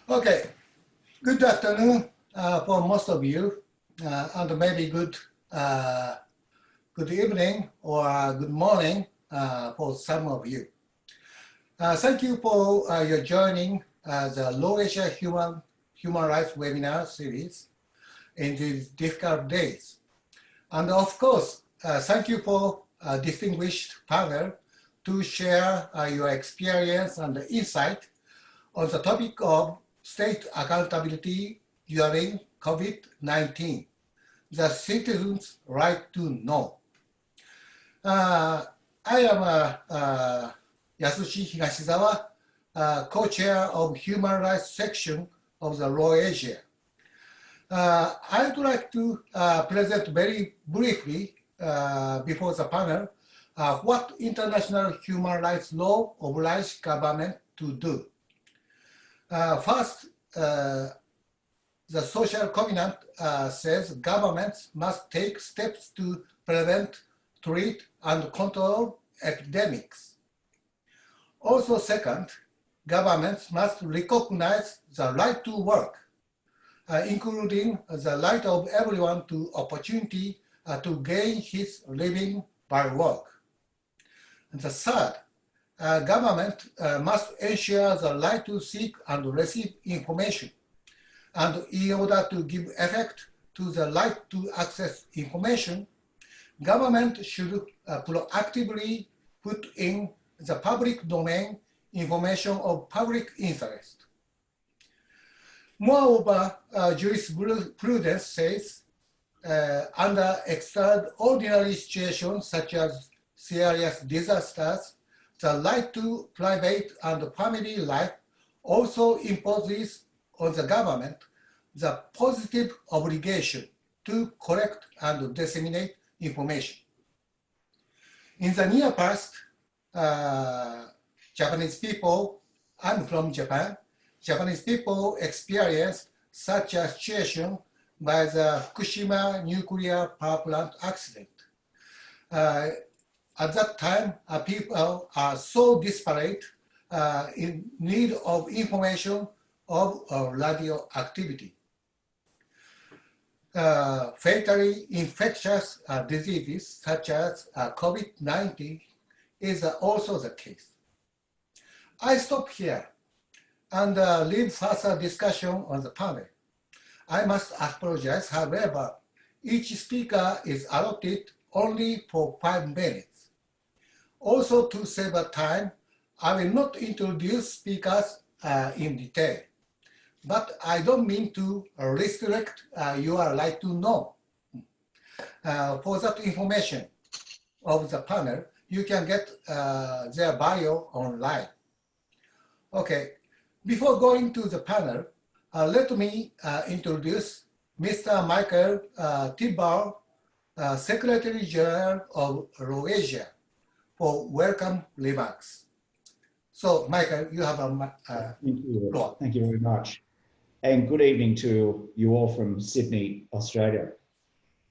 Okay, good afternoon for most of you, and maybe good evening or good morning for some of you. Thank you for your joining the Low Asia Human Rights webinar series in these difficult days. And of course, thank you for a distinguished panel to share your experience and insight on the topic of state accountability during COVID-19, the citizens' right to know. I am Yasushi Higashizawa, co-chair of Human Rights section of the Low Asia. I would like to present very briefly before the panel what international human rights law obliges government to do. First, the social covenant says governments must take steps to prevent, treat, and control epidemics. Also, second, governments must recognize the right to work, including the right of everyone to opportunity to gain his living by work. And the third, government must ensure the right to seek and receive information. And in order to give effect to the right to access information, government should proactively put in the public domain information of public interest. Moreover, jurisprudence says under extraordinary situations such as serious disasters, the right to private and family life also imposes on the government the positive obligation to collect and disseminate information. In the near past, Japanese people, I'm from Japan, Japanese people experienced such a situation by the Fukushima nuclear power plant accident. At that time, people are so disparate in need of information of radioactivity. Fatally infectious diseases such as COVID-19 is also the case. I stop here and leave further discussion on the panel. I must apologize, however, each speaker is allotted only for 5 minutes. Also, to save time, I will not introduce speakers in detail, but I don't mean to restrict your right to know. For that information of the panel, you can get their bio online. Okay, before going to the panel, let me introduce Mr. Michael Tibbar, Secretary General of Low Asia, for welcome remarks. So, Michael, you have a floor. Thank you very much. And good evening to you all from Sydney, Australia.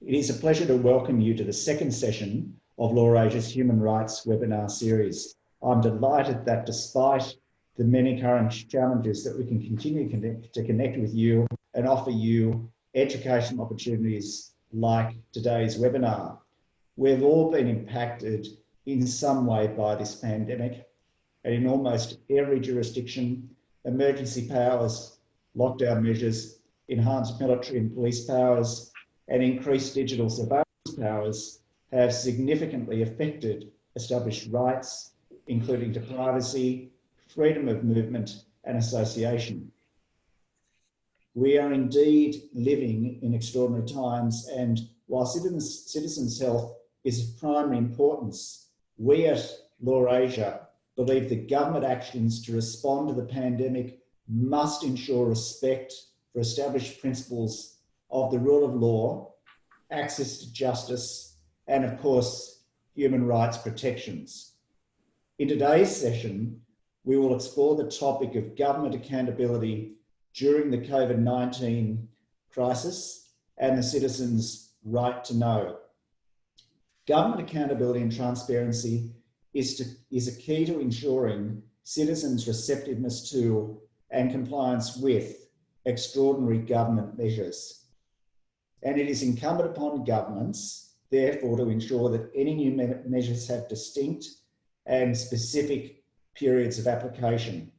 It is a pleasure to welcome you to the second session of Low Asia's Human Rights webinar series. I'm delighted that despite the many current challenges that we can continue to connect with you and offer you educational opportunities like today's webinar. We've all been impacted in some way by this pandemic, and in almost every jurisdiction, emergency powers, lockdown measures, enhanced military and police powers, and increased digital surveillance powers have significantly affected established rights, including to privacy, freedom of movement and association. We are indeed living in extraordinary times, and while citizens' health is of primary importance, we at Low Asia believe that government actions to respond to the pandemic must ensure respect for established principles of the rule of law, access to justice, and of course, human rights protections. In today's session, we will explore the topic of government accountability during the COVID-19 crisis and the citizens' right to know. Government accountability and transparency is a key to ensuring citizens' receptiveness to and compliance with extraordinary government measures. And it is incumbent upon governments, therefore, to ensure that any new measures have distinct and specific periods of application.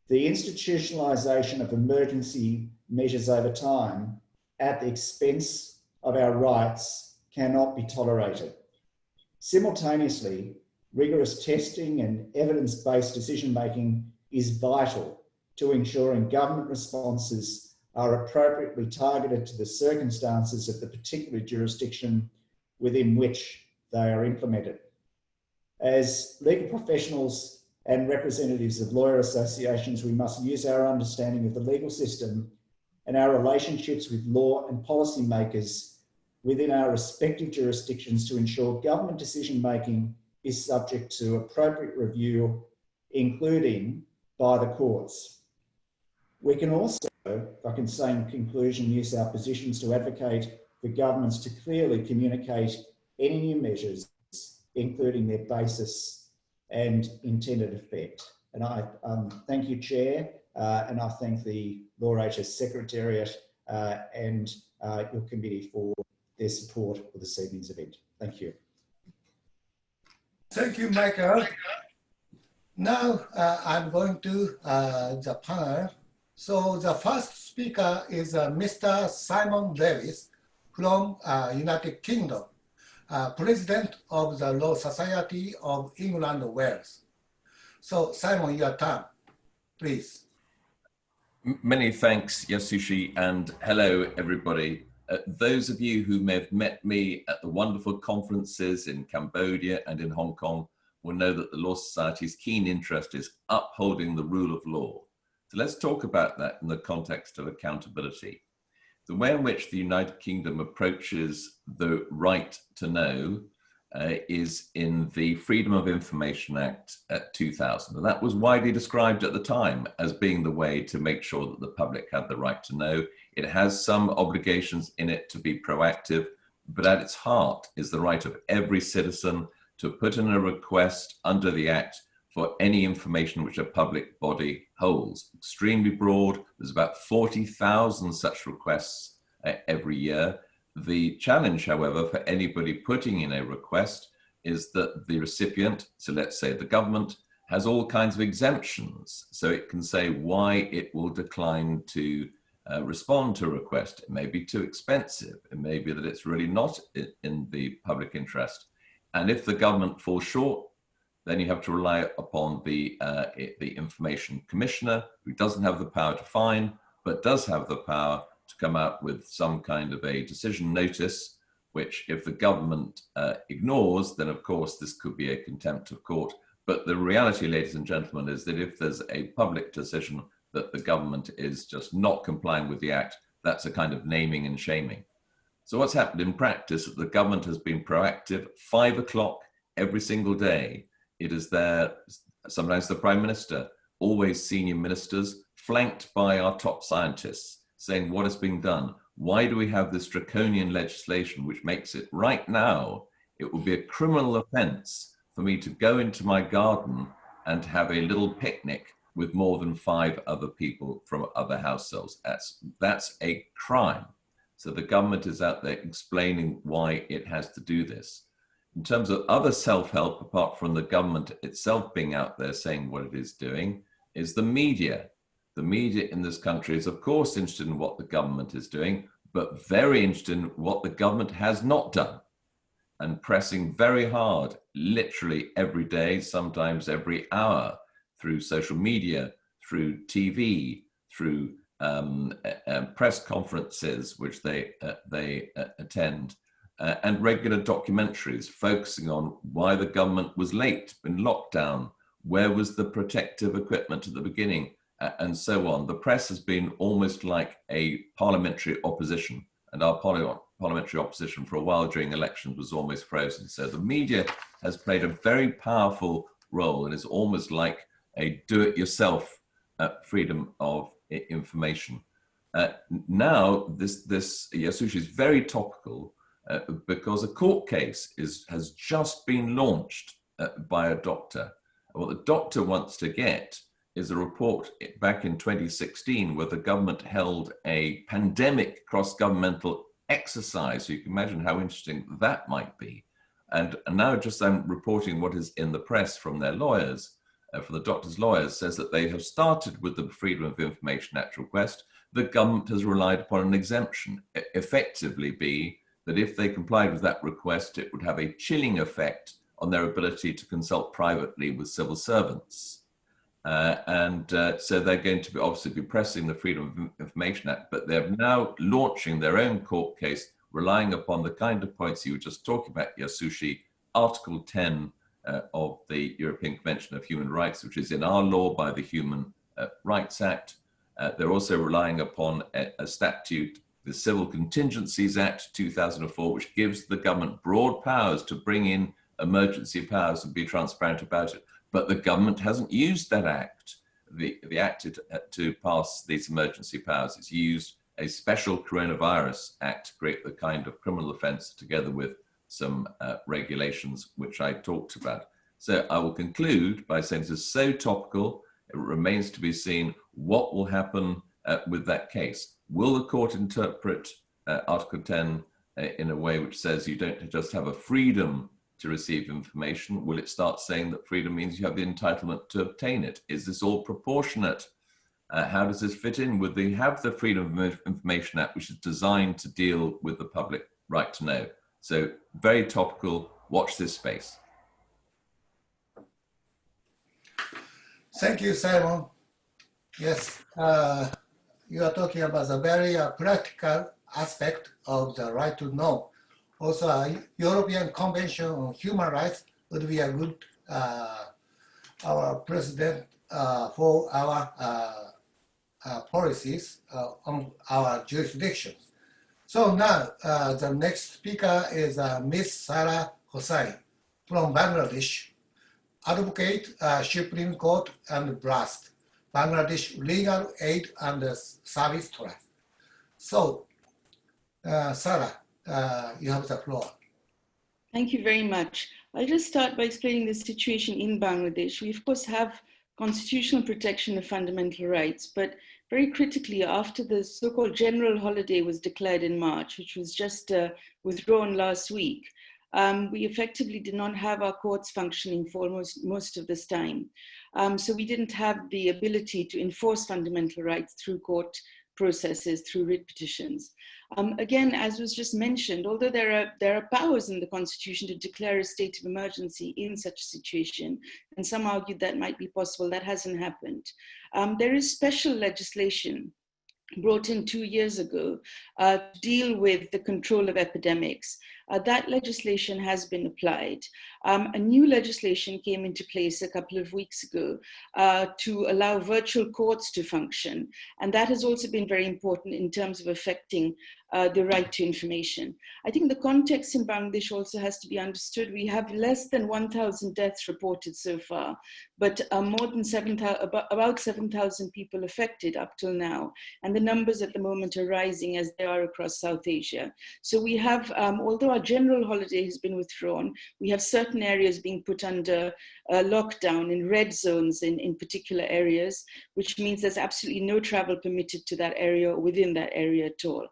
The institutionalisation of emergency measures over time at the expense of our rights cannot be tolerated. Simultaneously, rigorous testing and evidence-based decision-making is vital to ensuring government responses are appropriately targeted to the circumstances of the particular jurisdiction within which they are implemented. As legal professionals and representatives of lawyer associations, we must use our understanding of the legal system and our relationships with law and policymakers within our respective jurisdictions to ensure government decision-making is subject to appropriate review, including by the courts. We can also, if I can say in conclusion, use our positions to advocate for governments to clearly communicate any new measures, including their basis and intended effect. And I thank you, Chair, and I thank the Law HS Secretariat and your committee for their support for this evening's event. Thank you. Thank you, Michael. Now I'm going to the panel. So the first speaker is Mr. Simon Lewis from United Kingdom, President of the Law Society of England and Wales. So Simon, your turn, please. Many thanks, Yasushi, and hello, everybody. Those of you who may have met me at the wonderful conferences in Cambodia and in Hong Kong will know that the Law Society's keen interest is upholding the rule of law. So let's talk about that in the context of accountability. The way in which the United Kingdom approaches the right to know is in the Freedom of Information Act 2000. And that was widely described at the time as being the way to make sure that the public had the right to know. It has some obligations in it to be proactive, but at its heart is the right of every citizen to put in a request under the Act for any information which a public body holds. Extremely broad. There's about 40,000 such requests every year. The challenge, however, for anybody putting in a request is that the recipient, so let's say the government, has all kinds of exemptions. So it can say why it will decline to respond to a request. It may be too expensive. It may be that it's really not in the public interest. And if the government falls short, then you have to rely upon the Information Commissioner, who doesn't have the power to fine, but does have the power to come out with some kind of a decision notice, which if the government ignores, then of course this could be a contempt of court. But the reality, ladies and gentlemen, is that if there's a public decision that the government is just not complying with the Act, that's a kind of naming and shaming. So what's happened in practice is that the government has been proactive. 5 o'clock every single day. It is there, sometimes the Prime Minister, always senior ministers, flanked by our top scientists, saying what is being done. Why do we have this draconian legislation which makes it right now, it would be a criminal offence for me to go into my garden and have a little picnic with more than 5 other people from other households. That's a crime. So the government is out there explaining why it has to do this. In terms of other self-help, apart from the government itself being out there saying what it is doing, is the media. The media in this country is, of course, interested in what the government is doing, but very interested in what the government has not done, and pressing very hard, literally every day, sometimes every hour, through social media, through TV, through press conferences, which they attend, and regular documentaries focusing on why the government was late in lockdown, where was the protective equipment at the beginning, and so on. The press has been almost like a parliamentary opposition, and our parliamentary opposition for a while during elections was almost frozen. So the media has played a very powerful role and is almost like a do-it-yourself freedom of information. Now, this Yasushi is very topical because a court case has just been launched by a doctor. What the doctor wants to get is a report back in 2016 where the government held a pandemic cross-governmental exercise. So you can imagine how interesting that might be. And now just I'm reporting what is in the press from their lawyers, from the doctor's lawyers, says that they have started with the Freedom of Information Act request. The government has relied upon an exemption, effectively be that if they complied with that request, it would have a chilling effect on their ability to consult privately with civil servants. So they're going to obviously be pressing the Freedom of Information Act, but they're now launching their own court case, relying upon the kind of points you were just talking about, Yasushi, Article 10 of the European Convention of Human Rights, which is in our law by the Human Rights Act. They're also relying upon a statute, the Civil Contingencies Act 2004, which gives the government broad powers to bring in emergency powers and be transparent about it. But the government hasn't used that act, the act to pass these emergency powers. It's used a special coronavirus act to create the kind of criminal offense together with some regulations which I talked about. So I will conclude by saying this is so topical, it remains to be seen what will happen with that case. Will the court interpret Article 10 in a way which says you don't just have a freedom to receive information? Will it start saying that freedom means you have the entitlement to obtain it? Is this all proportionate? How does this fit in with the Freedom of Information Act, which is designed to deal with the public right to know? So very topical, watch this space. Thank you, Simon. Yes, you are talking about the very practical aspect of the right to know. Also, a European Convention on Human Rights would be a good our precedent for our policies on our jurisdictions. So now the next speaker is Ms. Sarah Hossain from Bangladesh, advocate, Supreme Court and BRAST, Bangladesh Legal Aid and Service Trust. So, Sarah, you have the floor. Thank you very much. I'll just start by explaining the situation in Bangladesh. We, of course, have constitutional protection of fundamental rights, but very critically, after the so-called general holiday was declared in March, which was just withdrawn last week, we effectively did not have our courts functioning for most of this time. So we didn't have the ability to enforce fundamental rights through court processes, through writ petitions. Again, as was just mentioned, although there are powers in the Constitution to declare a state of emergency in such a situation, and some argued that might be possible, that hasn't happened. There is special legislation brought in 2 years ago to deal with the control of epidemics. That legislation has been applied. A new legislation came into place a couple of weeks ago to allow virtual courts to function. And that has also been very important in terms of affecting the right to information. I think the context in Bangladesh also has to be understood. We have less than 1,000 deaths reported so far, but more than about 7,000 people affected up till now. And the numbers at the moment are rising as they are across South Asia. So we have, although our general holiday has been withdrawn, we have certain areas being put under lockdown in red zones in particular areas, which means there's absolutely no travel permitted to that area or within that area at all.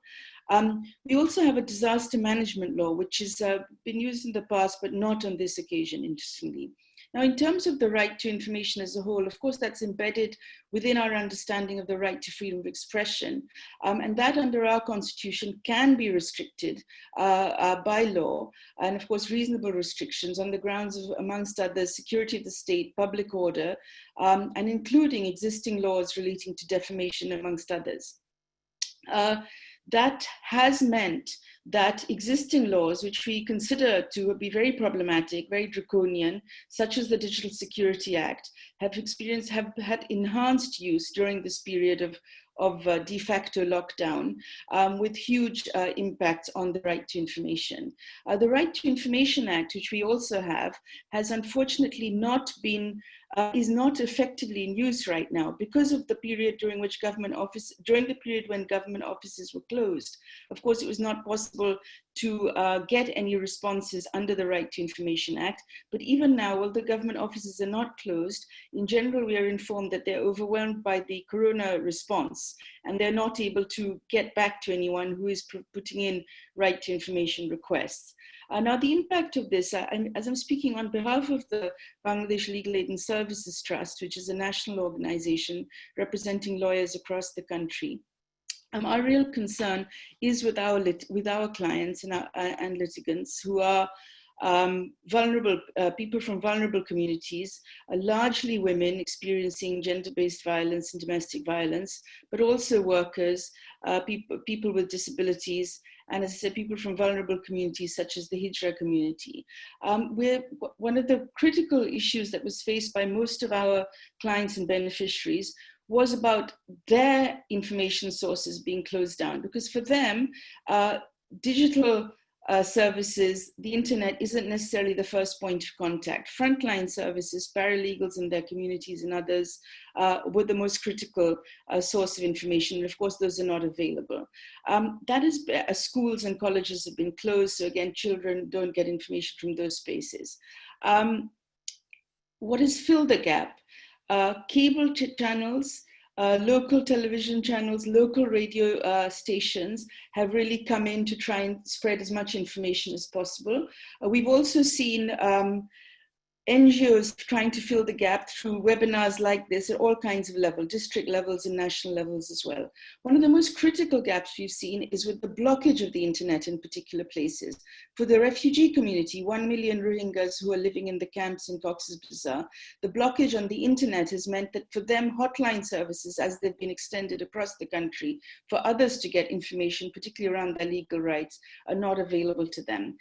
We also have a disaster management law, which has been used in the past, but not on this occasion, interestingly. Now, in terms of the right to information as a whole, of course, that's embedded within our understanding of the right to freedom of expression. And that under our constitution can be restricted by law, and of course, reasonable restrictions on the grounds of, amongst others, security of the state, public order, and including existing laws relating to defamation, amongst others. That has meant that existing laws, which we consider to be very problematic, very draconian, such as the Digital Security Act, have had enhanced use during this period of de facto lockdown, with huge impacts on the right to information. The Right to Information Act, which we also have, has unfortunately not been is not effectively in use right now because of the period during which during the period when government offices were closed. Of course, it was not possible possible to get any responses under the Right to Information Act. But even now, while the government offices are not closed, in general, we are informed that they're overwhelmed by the corona response, and they're not able to get back to anyone who is putting in right to information requests. Now, the impact of this, as I'm speaking on behalf of the Bangladesh Legal Aid and Services Trust, which is a national organization representing lawyers across the country, our real concern is with our clients and litigants who are vulnerable, people from vulnerable communities, largely women experiencing gender-based violence and domestic violence, but also workers, people with disabilities, and as I said, people from vulnerable communities such as the Hijra community. One of the critical issues that was faced by most of our clients and beneficiaries was about their information sources being closed down, because for them, digital services, the internet isn't necessarily the first point of contact. Frontline services, paralegals in their communities and others were the most critical source of information. And of course, those are not available. That is, schools and colleges have been closed. So again, children don't get information from those spaces. What has filled the gap? Cable channels, local television channels, local radio stations have really come in to try and spread as much information as possible. We've also seen NGOs trying to fill the gap through webinars like this at all kinds of levels, district levels and national levels as well. One of the most critical gaps we've seen is with the blockage of the internet in particular places. For the refugee community, 1 million Rohingyas who are living in the camps in Cox's Bazar, the blockage on the internet has meant that for them, hotline services, as they've been extended across the country, for others to get information, particularly around their legal rights, are not available to them.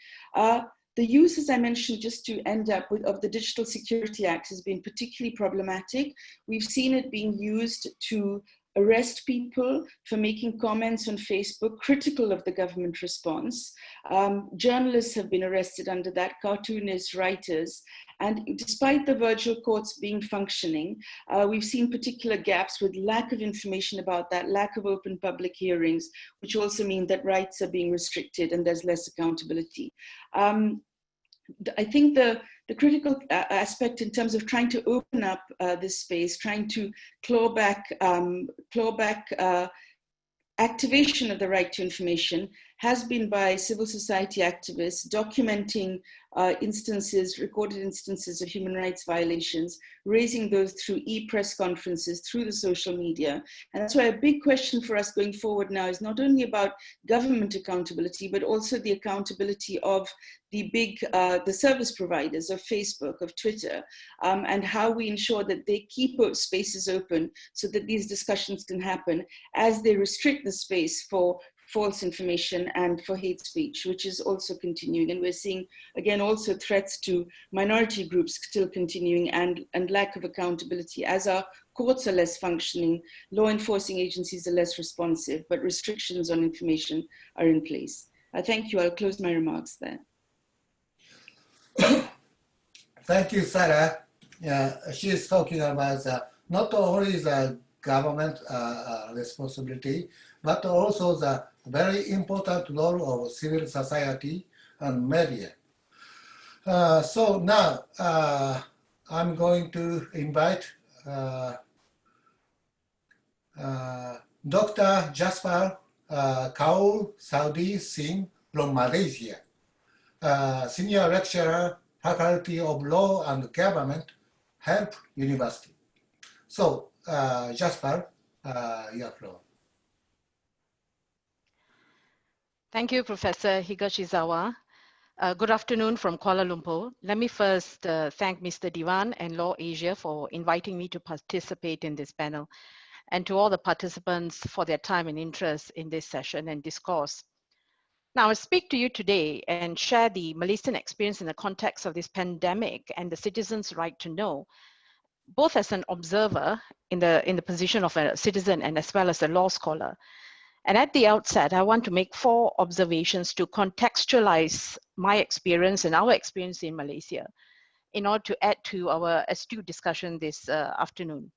The use, as I mentioned, just to end up with, of the Digital Security Act has been particularly problematic. We've seen it being used to arrest people for making comments on Facebook critical of the government response. Journalists have been arrested under that, cartoonists, writers, and despite the virtual courts being functioning, we've seen particular gaps with lack of information about that, lack of open public hearings, which also mean that rights are being restricted and there's less accountability. I think the critical aspect in terms of trying to open up this space, trying to claw back activation of the right to information has been by civil society activists documenting recorded instances of human rights violations, raising those through e-press conferences, through the social media. And that's why a big question for us going forward now is not only about government accountability, but also the accountability of the service providers of Facebook, of Twitter, and how we ensure that they keep spaces open so that these discussions can happen as they restrict the space for false information and for hate speech, which is also continuing. And we're seeing, again, also threats to minority groups still continuing and lack of accountability. As our courts are less functioning, law enforcing agencies are less responsive, but restrictions on information are in place. Thank you. I'll close my remarks there. Thank you, Sarah. She is talking about not only the government responsibility, but also the very important role of civil society and media. So now I'm going to invite Dr. Jasper Kaur Saudi Singh from Malaysia, Senior Lecturer, Faculty of Law and Government, Help University. So Jasper, your floor. Thank you, Professor Higashizawa. Good afternoon from Kuala Lumpur. Let me first thank Mr. Diwan and Law Asia for inviting me to participate in this panel, and to all the participants for their time and interest in this session and discourse. Now, I speak to you today and share the Malaysian experience in the context of this pandemic and the citizens' right to know, both as an observer in the position of a citizen and as well as a law scholar. And at the outset, I want to make 4 observations to contextualize my experience and our experience in Malaysia in order to add to our astute discussion this afternoon.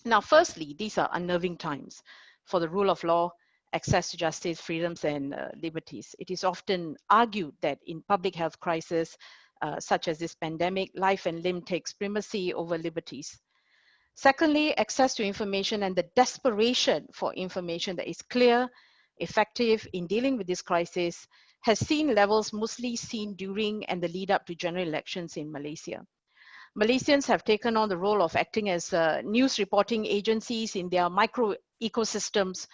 Now, firstly, these are unnerving times for the rule of law access to justice, freedoms, and liberties. It is often argued that in public health crises, such as this pandemic, life and limb takes primacy over liberties. Secondly, access to information and the desperation for information that is clear, effective in dealing with this crisis has seen levels mostly seen during and the lead up to general elections in Malaysia. Malaysians have taken on the role of acting as news reporting agencies in their micro ecosystems,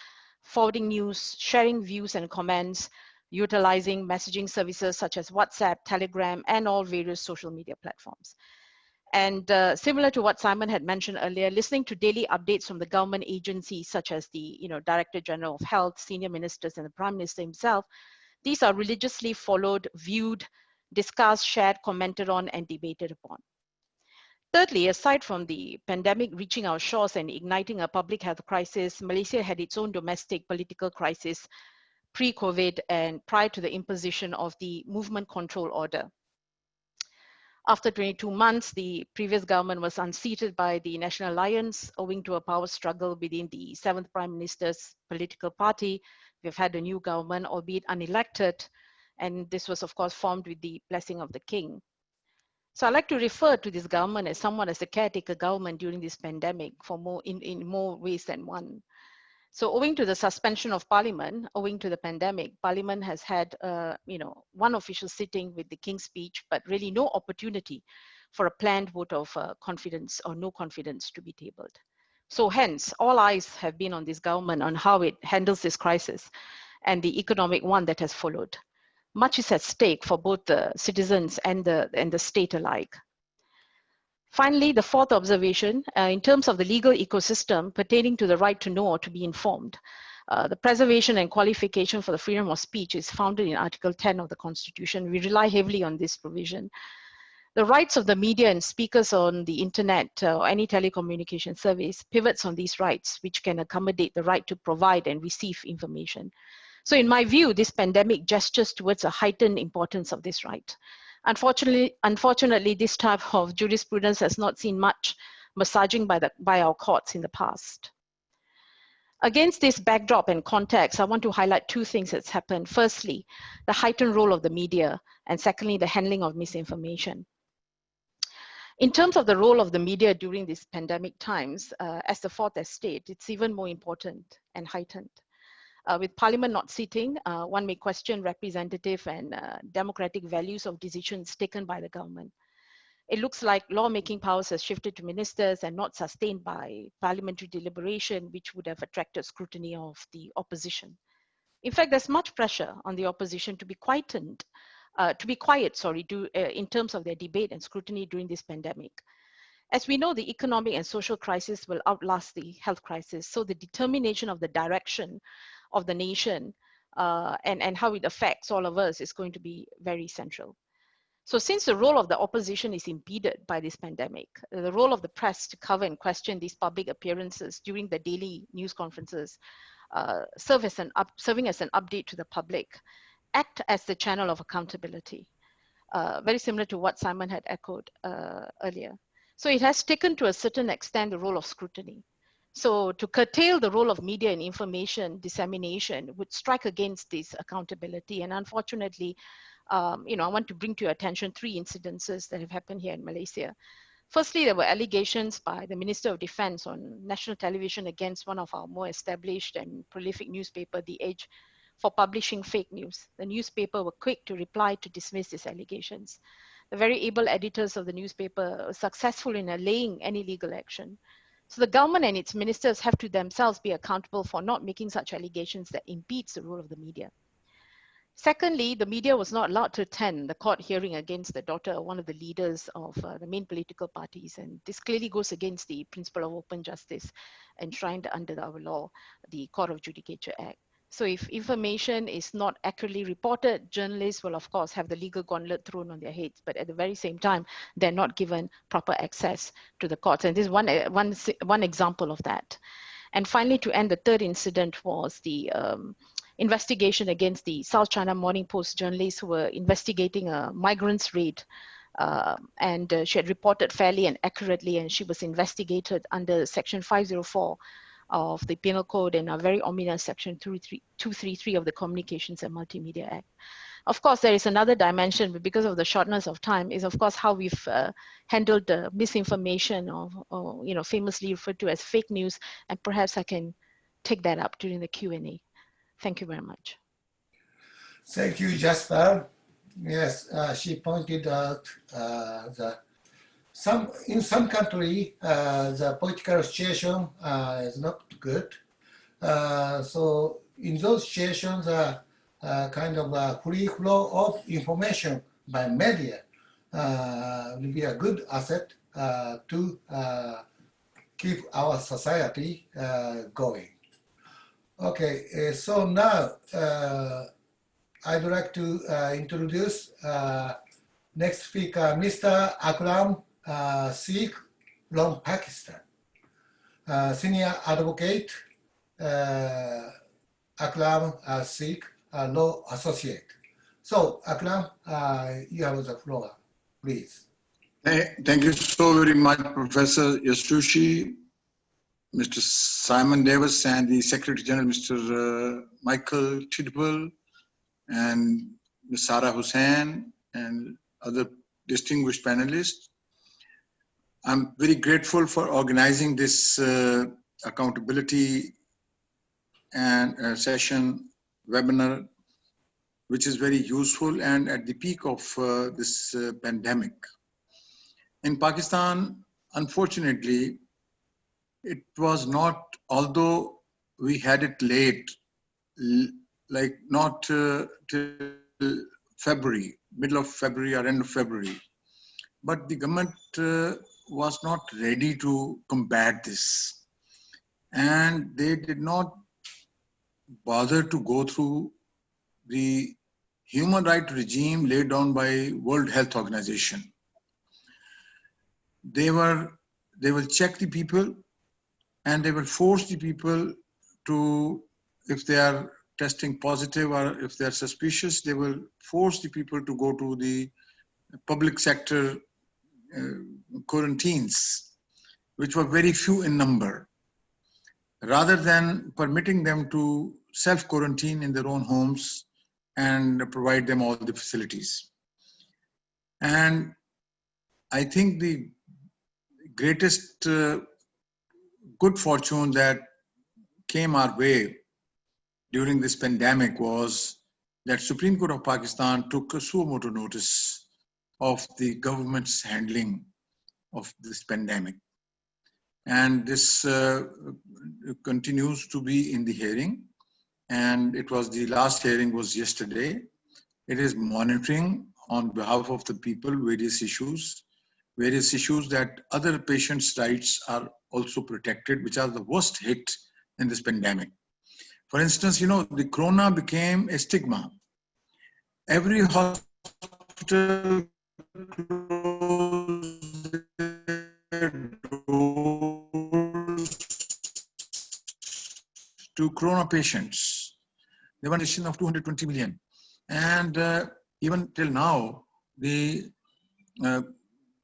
forwarding news, sharing views and comments, utilizing messaging services such as WhatsApp, Telegram, and all various social media platforms. And similar to what Simon had mentioned earlier, listening to daily updates from the government agencies such as the Director General of Health, senior ministers, and the Prime Minister himself, these are religiously followed, viewed, discussed, shared, commented on, and debated upon. Thirdly, aside from the pandemic reaching our shores and igniting a public health crisis, Malaysia had its own domestic political crisis pre-COVID and prior to the imposition of the Movement Control Order. After 22 months, the previous government was unseated by the National Alliance owing to a power struggle within the 7th Prime Minister's political party. We've had a new government, albeit unelected, and this was of course formed with the blessing of the King. So I like to refer to this government as somewhat as a caretaker government during this pandemic for in more ways than one. So owing to the suspension of Parliament, owing to the pandemic, Parliament has had one official sitting with the King's speech, but really no opportunity for a planned vote of confidence or no confidence to be tabled. So hence, all eyes have been on this government on how it handles this crisis and the economic one that has followed. Much is at stake for both the citizens and the state alike. Finally, the fourth observation, in terms of the legal ecosystem pertaining to the right to know or to be informed, the preservation and qualification for the freedom of speech is founded in Article 10 of the Constitution. We rely heavily on this provision. The rights of the media and speakers on the internet or any telecommunication service pivots on these rights, which can accommodate the right to provide and receive information. So in my view, this pandemic gestures towards a heightened importance of this right. Unfortunately, this type of jurisprudence has not seen much massaging by our courts in the past. Against this backdrop and context, I want to highlight two things that's happened. Firstly, the heightened role of the media, and secondly, the handling of misinformation. In terms of the role of the media during these pandemic times, as the fourth estate, it's even more important and heightened. With Parliament not sitting, one may question representative and democratic values of decisions taken by the government. It looks like lawmaking powers has shifted to ministers and not sustained by parliamentary deliberation, which would have attracted scrutiny of the opposition. In fact, there's much pressure on the opposition to be quiet, in terms of their debate and scrutiny during this pandemic. As we know, the economic and social crisis will outlast the health crisis, so the determination of the direction of the nation and how it affects all of us is going to be very central. So since the role of the opposition is impeded by this pandemic, the role of the press to cover and question these public appearances during the daily news conferences, serving as an update to the public, act as the channel of accountability, very similar to what Simon had echoed earlier. So it has taken to a certain extent the role of scrutiny. So to curtail the role of media and information dissemination would strike against this accountability. And unfortunately, I want to bring to your attention three incidences that have happened here in Malaysia. Firstly, there were allegations by the Minister of Defense on national television against one of our more established and prolific newspaper, The Edge, for publishing fake news. The newspaper were quick to reply to dismiss these allegations. The very able editors of the newspaper were successful in allaying any legal action. So the government and its ministers have to themselves be accountable for not making such allegations that impedes the role of the media. Secondly, the media was not allowed to attend the court hearing against the daughter of one of the leaders of the main political parties. And this clearly goes against the principle of open justice enshrined under our law, the Court of Judicature Act. So if information is not accurately reported, journalists will of course have the legal gauntlet thrown on their heads, but at the very same time, they're not given proper access to the courts. And this is one example of that. And finally, to end, the third incident was the investigation against the South China Morning Post journalists who were investigating a migrants raid. And she had reported fairly and accurately, and she was investigated under Section 504 of the Penal Code and a very ominous Section 233 of the Communications and Multimedia Act. Of course, there is another dimension, but because of the shortness of time, is of course how we've handled the misinformation, or famously referred to as fake news, and perhaps I can take that up during the Q&A. Thank you very much. Thank you, Jasper. Yes, she pointed out in some country the political situation is not good. So in those situations, kind of a free flow of information by media will be a good asset to keep our society going. Okay, so now I'd like to introduce next speaker, Mr. Akram Sikh from Pakistan, senior advocate, Akram Sikh, law associate. So Akram, you have the floor, please. Thank you so very much, Professor Yasushi, Mr. Simon Davis, and the Secretary General, Mr. Michael Tidwell, and Ms. Sarah Hussain, and other distinguished panelists. I'm very grateful for organizing this accountability and session webinar, which is very useful and at the peak of this pandemic. In Pakistan, unfortunately, it was not, although we had it late, like not till February, middle of February or end of February, but the government was not ready to combat this. And they did not bother to go through the human rights regime laid down by World Health Organization. They will check the people, and they will force the people to, if they are testing positive or if they are suspicious, they will force the people to go to the public sector quarantines, which were very few in number, rather than permitting them to self-quarantine in their own homes and provide them all the facilities. And I think the greatest good fortune that came our way during this pandemic was that Supreme Court of Pakistan took a suo motu notice of the government's handling of this pandemic. And this continues to be in the hearing. And it was, the last hearing was yesterday. It is monitoring on behalf of the people various issues that other patients' rights are also protected, which are the worst hit in this pandemic. For instance, the corona became a stigma. Every hospital closed their doors to corona patients. There was an addition of 220 million. And even till now, the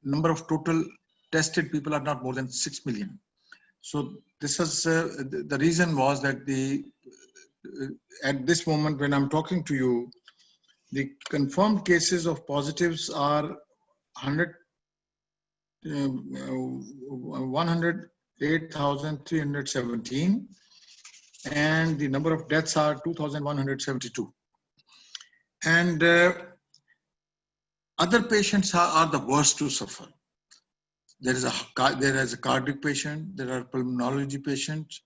number of total tested people are not more than 6 million. So this was, the reason was that at this moment when I'm talking to you, the confirmed cases of positives are 108,317, and the number of deaths are 2,172. And other patients are the worst to suffer. There is a cardiac patient, there are pulmonology patients,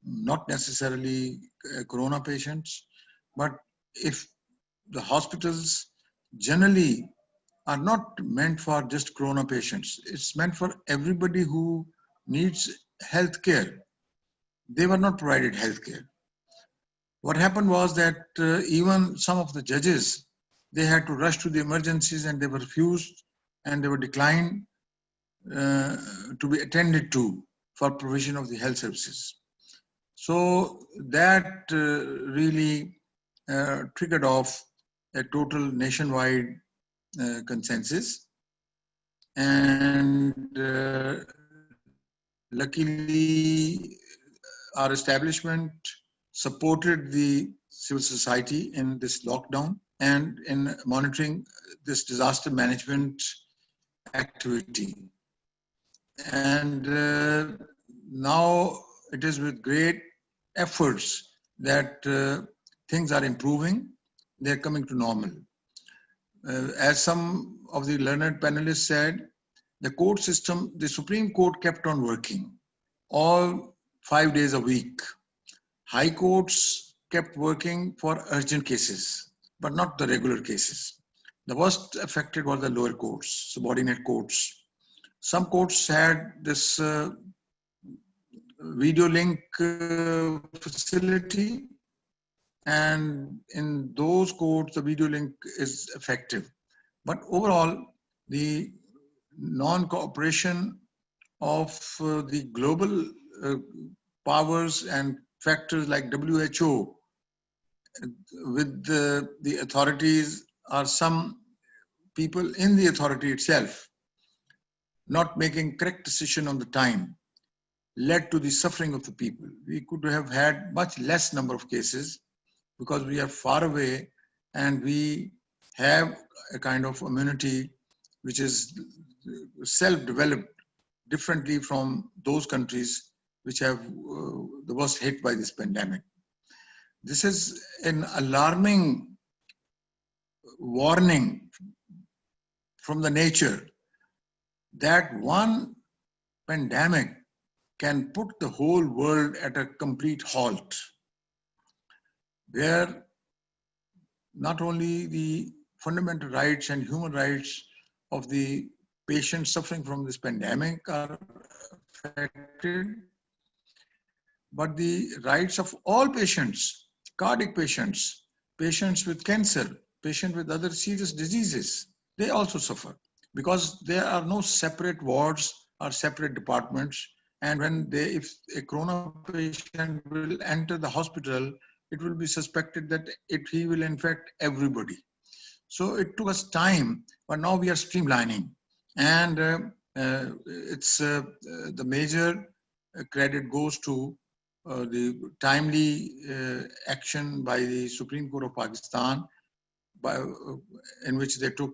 not necessarily corona patients, but if the hospitals generally are not meant for just corona patients, it's meant for everybody who needs health care. They were not provided health care. What happened was that even some of the judges, they had to rush to the emergencies and they were refused and they were declined to be attended to for provision of the health services. So that really triggered off a total nationwide consensus. And luckily, our establishment supported the civil society in this lockdown and in monitoring this disaster management activity. And now it is with great efforts that things are improving. They're coming to normal. As some of the learned panelists said, the court system, the Supreme Court kept on working all 5 days a week. High courts kept working for urgent cases, but not the regular cases. The worst affected were the lower courts, subordinate courts. Some courts had this video link facility, and in those courts, the video link is effective. But overall, the non-cooperation of the global powers and factors like WHO with the authorities, or some people in the authority itself not making correct decision on the time, led to the suffering of the people. We could have had much less number of cases because we are far away and we have a kind of immunity which is self-developed differently from those countries which have the worst hit by this pandemic. This is an alarming warning from the nature that one pandemic can put the whole world at a complete halt, where not only the fundamental rights and human rights of the patients suffering from this pandemic are affected, but the rights of all patients, cardiac patients, patients with cancer, patients with other serious diseases, they also suffer because there are no separate wards or separate departments. And when if a corona patient will enter the hospital, it will be suspected that he will infect everybody. So it took us time, but now we are streamlining. And it's the major credit goes to the timely action by the Supreme Court of Pakistan, in which they took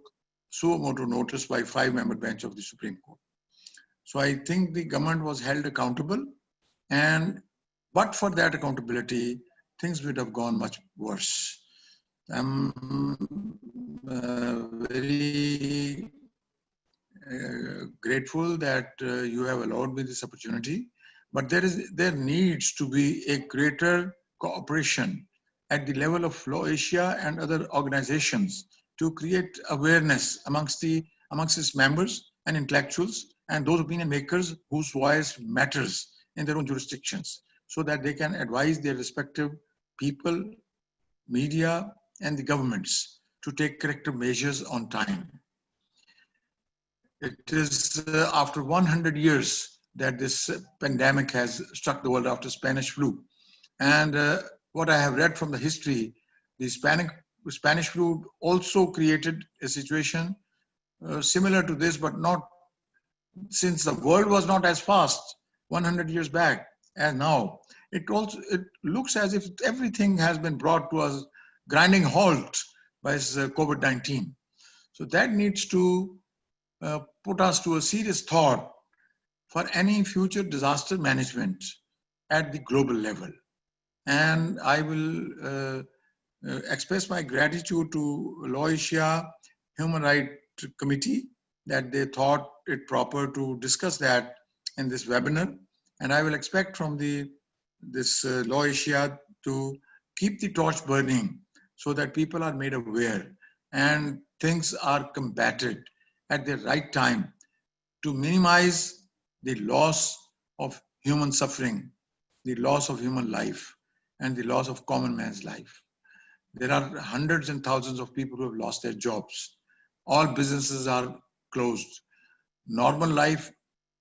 suo motu notice by 5-member bench of the Supreme Court. So I think the government was held accountable, but for that accountability, things would have gone much worse. I'm very grateful that you have allowed me this opportunity, but there needs to be a greater cooperation at the level of Law Asia and other organizations to create awareness amongst its members and intellectuals and those opinion makers whose voice matters in their own jurisdictions, so that they can advise their respective people, media, and the governments to take corrective measures on time. It is after 100 years that this pandemic has struck the world after Spanish flu. And what I have read from the history, the Spanish flu also created a situation similar to this, but not, since the world was not as fast 100 years back as now. It looks as if everything has been brought to a grinding halt by COVID-19. So that needs to put us to a serious thought for any future disaster management at the global level. And I will express my gratitude to Law Asia Human Rights Committee that they thought it proper to discuss that in this webinar. And I will expect from this Law Asia to keep the torch burning so that people are made aware and things are combated at the right time to minimize the loss of human suffering, the loss of human life, and the loss of common man's life. There are hundreds and thousands of people who have lost their jobs. All businesses are closed. Normal life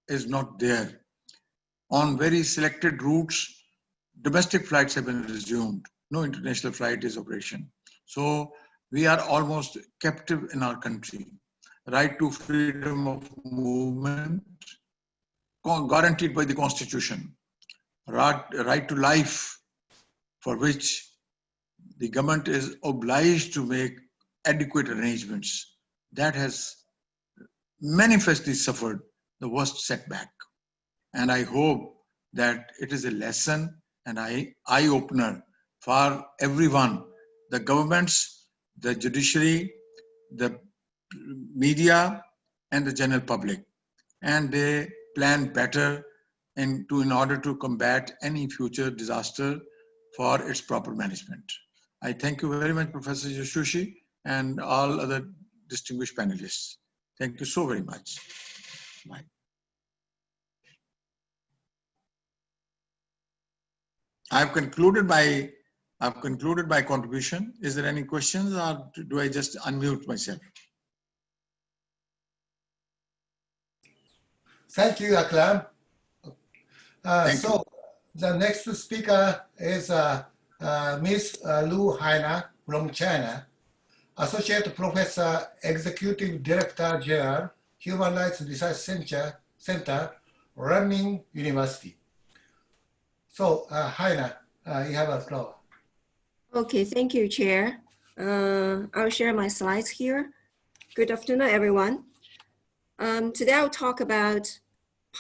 is not there. On very selected routes, domestic flights have been resumed. No international flight is operation. So we are almost captive in our country. Right to freedom of movement, guaranteed by the Constitution. right to life, for which the government is obliged to make adequate arrangements, that has manifestly suffered the worst setback. And I hope that it is a lesson and eye-opener for everyone, the governments, the judiciary, the media, and the general public. And they plan better in order to combat any future disaster for its proper management. I thank you very much, Professor Yasushi, and all other distinguished panelists. Thank you so very much. Bye. I've concluded my contribution. Is there any questions, or do I just unmute myself? Thank you, Akram. Thank So the next speaker is Ms. Lu Haina from China, Associate Professor, Executive Director General, Human Rights Research Center, Renmin University. So, Haina, you have a floor. Okay, thank you, Chair. I'll share my slides here. Good afternoon, everyone. Today I'll talk about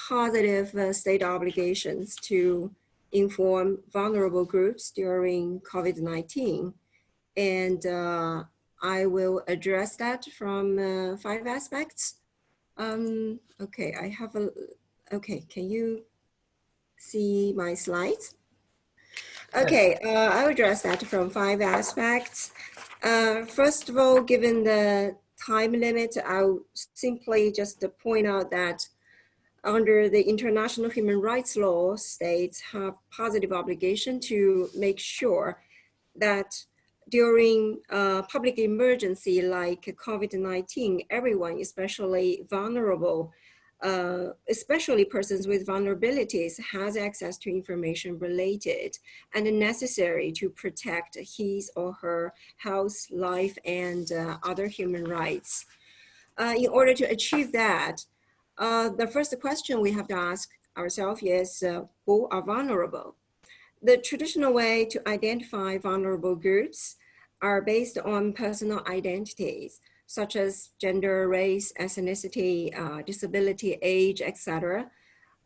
positive state obligations to inform vulnerable groups during COVID-19. And I will address that from 5 aspects. Okay, okay, can you see my slides? Okay, I'll address that from 5 aspects. First of all, given the time limit, I'll simply just point out that under the international human rights law, states have positive obligation to make sure that during public emergency like COVID-19, everyone, especially vulnerable, especially persons with vulnerabilities, has access to information related and necessary to protect his or her health, life, and other human rights. In order to achieve that, the first question we have to ask ourselves is, who are vulnerable? The traditional way to identify vulnerable groups are based on personal identities, such as gender, race, ethnicity, disability, age, etc.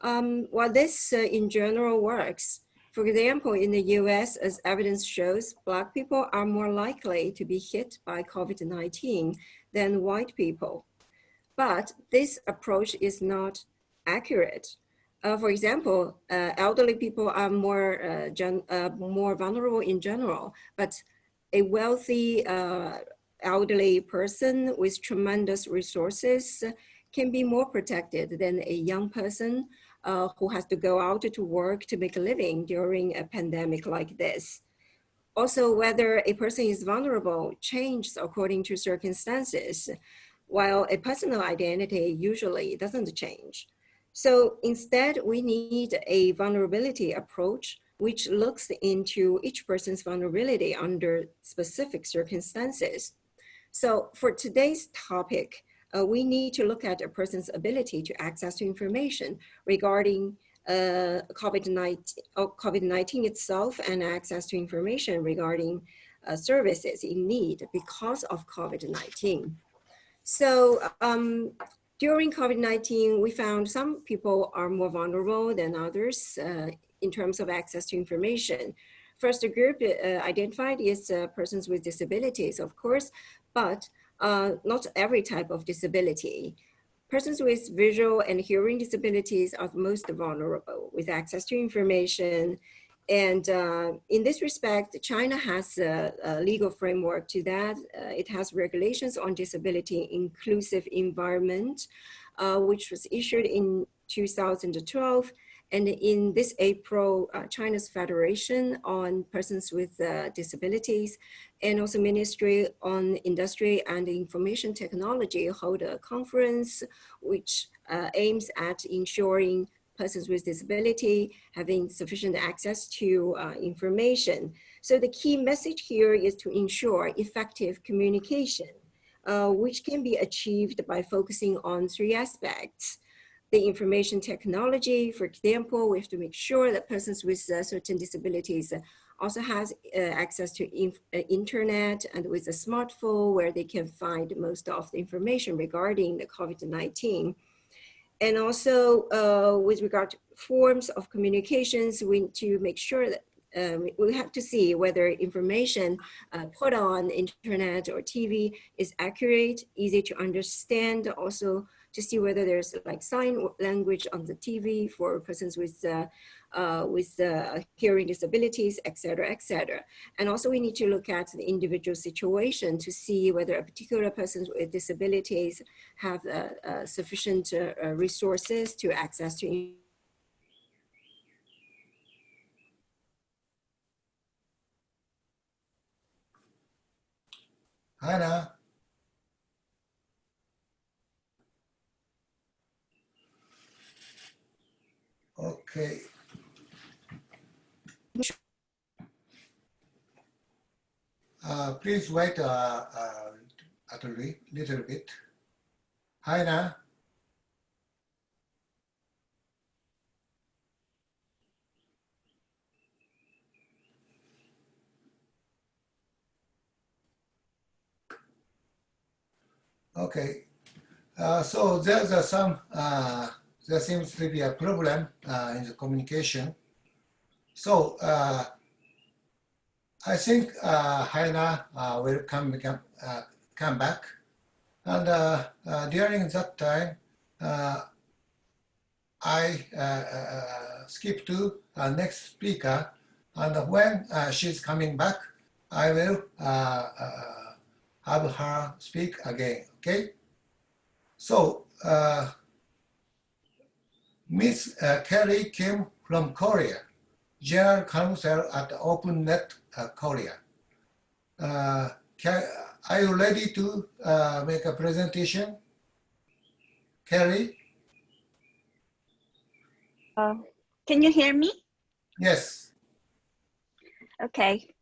While this in general works, for example, in the US, as evidence shows, Black people are more likely to be hit by COVID-19 than white people. But this approach is not accurate. For example, elderly people are more vulnerable in general, but a wealthy elderly person with tremendous resources can be more protected than a young person who has to go out to work to make a living during a pandemic like this. Also, whether a person is vulnerable changes according to circumstances, while a personal identity usually doesn't change. So instead, we need a vulnerability approach which looks into each person's vulnerability under specific circumstances. So for today's topic, we need to look at a person's ability to access to information regarding COVID-19 itself and access to information regarding services in need because of COVID-19. So during COVID-19, we found some people are more vulnerable than others in terms of access to information. First group identified is persons with disabilities, of course, but not every type of disability. Persons with visual and hearing disabilities are most vulnerable with access to information. And in this respect, China has a legal framework to that. It has regulations on disability inclusive environment, which was issued in 2012. And in this April, China's Federation on Persons with Disabilities and also Ministry on Industry and Information Technology hold a conference which aims at ensuring persons with disability having sufficient access to information. So the key message here is to ensure effective communication, which can be achieved by focusing on 3 aspects. the information technology. For example, we have to make sure that persons with certain disabilities also has access to internet and with a smartphone where they can find most of the information regarding the COVID-19. And also with regard to forms of communications, we need to make sure that we have to see whether information put on internet or TV is accurate, easy to understand, also to see whether there's like sign language on the TV for persons with hearing disabilities, et cetera, And also we need to look at the individual situation to see whether a particular person with disabilities have sufficient resources to access to Hannah. Okay. Please wait a little bit. Hannah. Okay. So there's there seems to be a problem in the communication. So I think Hannah will come back, and during that time, I skip to next speaker, and when she's coming back, I will have her speak again. Okay. So Miss Kelly Kim from Korea, General Counsel at OpenNet Korea. Are you ready to make a presentation? Kelly? Can you hear me? Yes. Okay.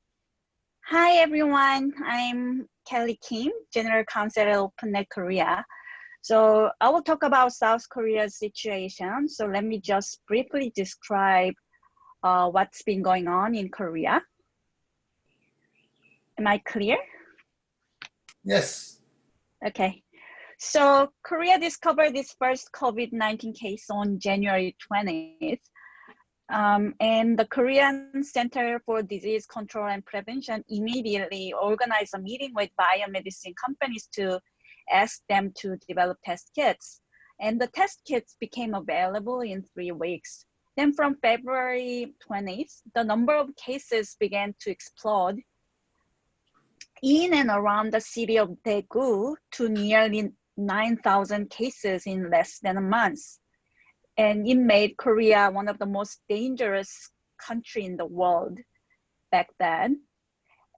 Hi, everyone. I'm Kelly Kim, General Counsel at OpenNet Korea. So I will talk about South Korea's situation. So let me just briefly describe what's been going on in Korea. Am I clear? Yes. Okay. So Korea discovered its first COVID-19 case on January 20th. And the Korean Center for Disease Control and Prevention immediately organized a meeting with biomedicine companies to ask them to develop test kits. And the test kits became available in 3 weeks. Then from February 20th, the number of cases began to explode in and around the city of Daegu to nearly 9,000 cases in less than a month. And it made Korea one of the most dangerous countries in the world back then.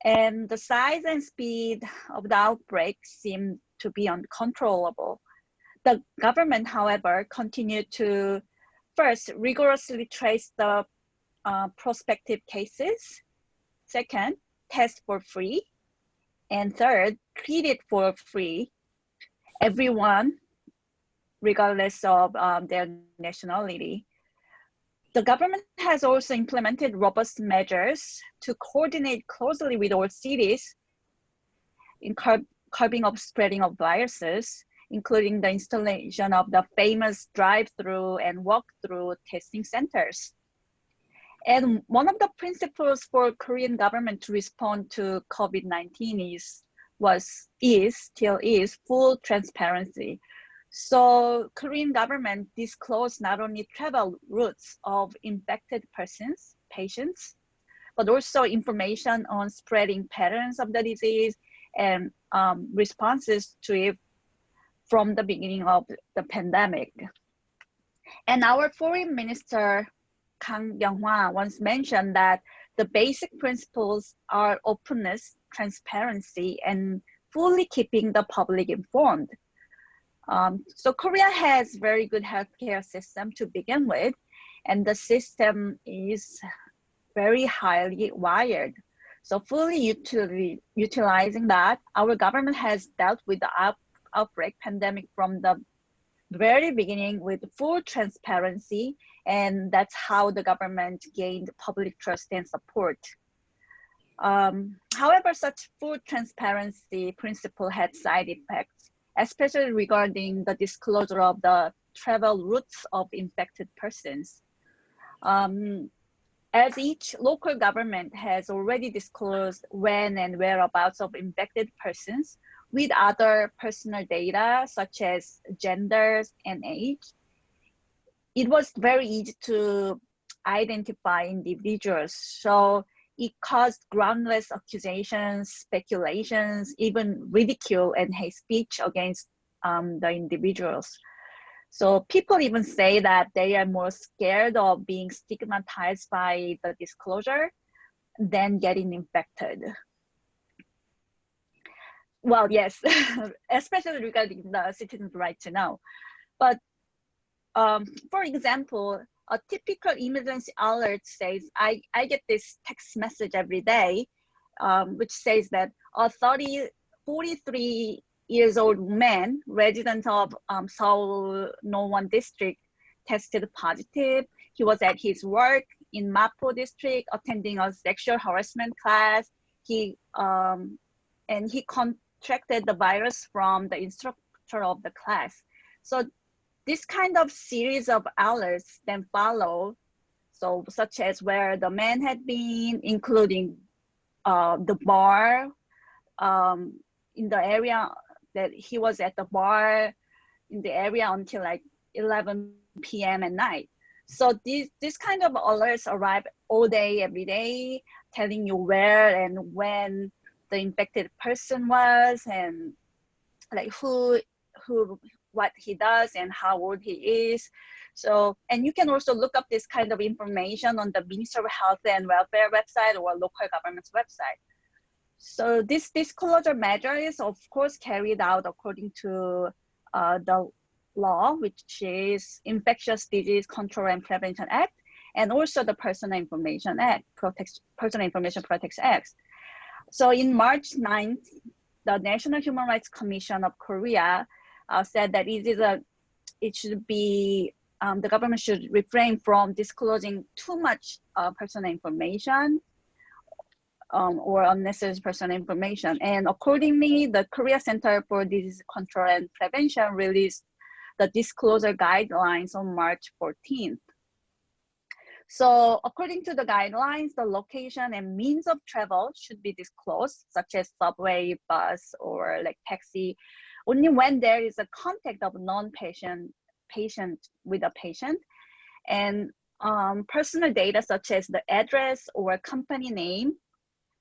And the size and speed of the outbreak seemed to be uncontrollable. The government, however, continued to first rigorously trace the prospective cases, second, test for free, and third, treat it for free, everyone, regardless of their nationality. The government has also implemented robust measures to coordinate closely with all cities in curbing of spreading of viruses, including the installation of the famous drive-through and walk-through testing centers. And one of the principles for Korean government to respond to COVID-19 still is full transparency. So Korean government disclosed not only travel routes of infected persons, patients, but also information on spreading patterns of the disease and responses to it from the beginning of the pandemic. And our foreign minister, Kang Byung-hwa, once mentioned that the basic principles are openness, transparency, and fully keeping the public informed. So Korea has very good healthcare system to begin with, and the system is very highly wired. So fully utilizing that, our government has dealt with the outbreak pandemic from the very beginning with full transparency, and that's how the government gained public trust and support. However, such full transparency principle had side effects, especially regarding the disclosure of the travel routes of infected persons. As each local government has already disclosed when and whereabouts of infected persons with other personal data such as genders and age, it was very easy to identify individuals. So it caused groundless accusations, speculations, even ridicule and hate speech against the individuals. So people even say that they are more scared of being stigmatized by the disclosure than getting infected. Well, yes, especially regarding the citizen's right to know. But for example, a typical emergency alert says, I get this text message every day, which says that a 43 years old man, resident of Seoul No-1 district, tested positive. He was at his work in Mapo district, attending a sexual harassment class. And he contracted the virus from the instructor of the class. So this kind of series of alerts then follow, so such as where the man had been, including the bar, in the area that he was at the bar in the area until like 11 p.m. at night. So this kind of alerts arrive all day, every day, telling you where and when the infected person was, and like what he does and how old he is. So, and you can also look up this kind of information on the Ministry of Health and Welfare website or local government's website. So this disclosure measure is of course carried out according to the law, which is Infectious Disease Control and Prevention Act, and also the Personal Information Act, Personal Information Protection Act. So in March 9th, the National Human Rights Commission of Korea said that it should be, the government should refrain from disclosing too much personal information or unnecessary personal information. And accordingly, the Korea Center for Disease Control and Prevention released the disclosure guidelines on March 14th. So according to the guidelines, the location and means of travel should be disclosed, such as subway, bus, or like taxi, only when there is a contact of non-patient with a patient. And personal data such as the address or company name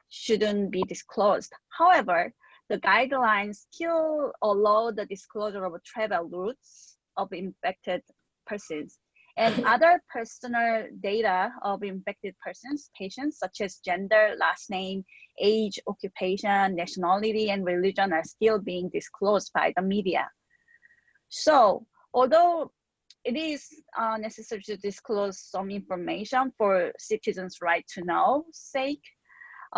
shouldn't be disclosed. However, the guidelines still allow the disclosure of travel routes of infected persons and other personal data of infected persons, patients, such as gender, last name, age, occupation, nationality, and religion are still being disclosed by the media. So, although it is necessary to disclose some information for citizens' right to know sake,